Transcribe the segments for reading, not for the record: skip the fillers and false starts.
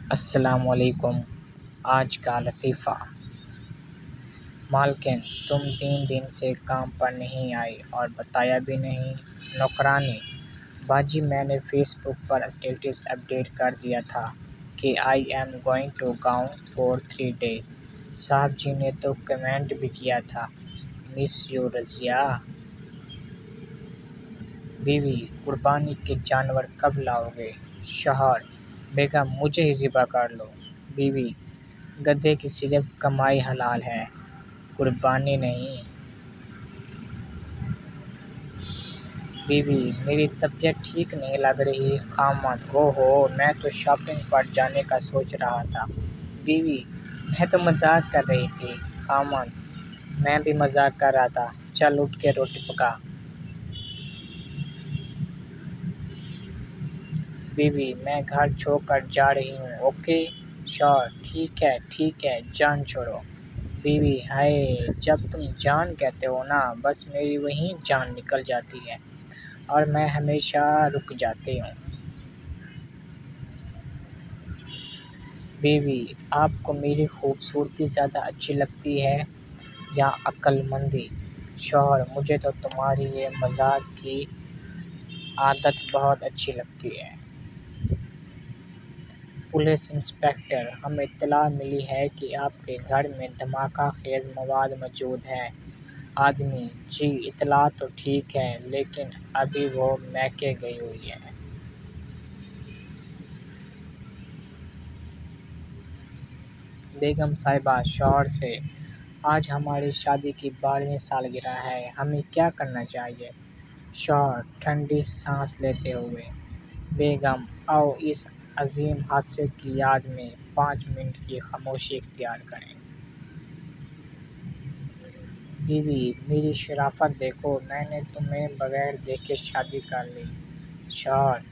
अस्सलामुअलैकुम। आज का लतीफ़ा। मालकिन, तुम 3 दिन से काम पर नहीं आई और बताया भी नहीं। नौकरानी, बाजी, मैंने फेसबुक पर स्टेटस अपडेट कर दिया था कि आई एम गोइंग टू गाँव फॉर 3 डेज। साहब जी ने तो कमेंट भी किया था, मिस यू रज़िया। बीवी, कुर्बानी के जानवर कब लाओगे? शौहर, बेगम, मुझे ही ज़िबा कर लो। बीवी, गधे की सिर्फ कमाई हलाल है, कुर्बानी नहीं। बीवी, मेरी तबीयत ठीक नहीं लग रही। खामद, ओहो, मैं तो शॉपिंग पर जाने का सोच रहा था। बीवी, मैं तो मजाक कर रही थी। खामद, मैं भी मजाक कर रहा था। चल उठ के रोटी पका। बीवी, मैं घर छोड़कर जा रही हूँ, ओके। शौहर, ठीक है, जान छोड़ो। बीवी, हाय, जब तुम जान कहते हो ना, बस मेरी वहीं जान निकल जाती है और मैं हमेशा रुक जाती हूँ। बीवी, आपको मेरी खूबसूरती ज़्यादा अच्छी लगती है या अक्लमंदी? शौहर, मुझे तो तुम्हारी ये मजाक की आदत बहुत अच्छी लगती है। पुलिस इंस्पेक्टर, हमें इत्तला मिली है कि आपके घर में धमाका खेज मवाद मौजूद है। आदमी, जी इत्तला तो ठीक है, लेकिन अभी वो मैके गई हुई है। बेगम साहिबा शौहर से, आज हमारी शादी की 12वीं सालगिरह है, हमें क्या करना चाहिए? शौहर ठंडी सांस लेते हुए, बेगम, आओ इस अजीम हादसे की याद में 5 मिनट की खामोशी इख्तियार करें। बीवी, मेरी शराफत देखो, मैंने तुम्हें बगैर देखे शादी कर ली। शौहर,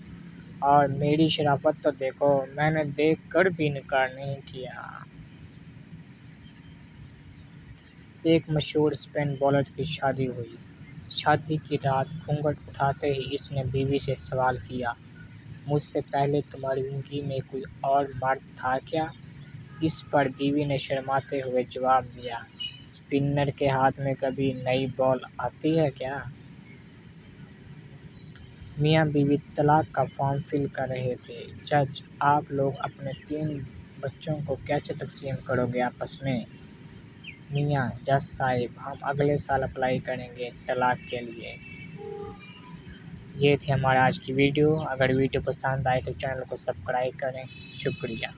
और मेरी शराफत तो देखो, मैंने देख कर भी इनकार नहीं किया। एक मशहूर स्पिन बॉलर की शादी हुई। शादी की रात घूंघट उठाते ही इसने बीवी से सवाल किया, मुझसे पहले तुम्हारी ज़िंदगी में कोई और मर्द था क्या? इस पर बीवी ने शर्माते हुए जवाब दिया, स्पिनर के हाथ में कभी नई बॉल आती है क्या? मियाँ बीवी तलाक का फॉर्म फिल कर रहे थे। जज, आप लोग अपने 3 बच्चों को कैसे तकसीम करोगे आपस में? मियाँ, जज साहिब, हम अगले साल अप्लाई करेंगे तलाक के लिए। ये थी हमारी आज की वीडियो। अगर वीडियो पसंद आए तो चैनल को सब्सक्राइब करें। शुक्रिया।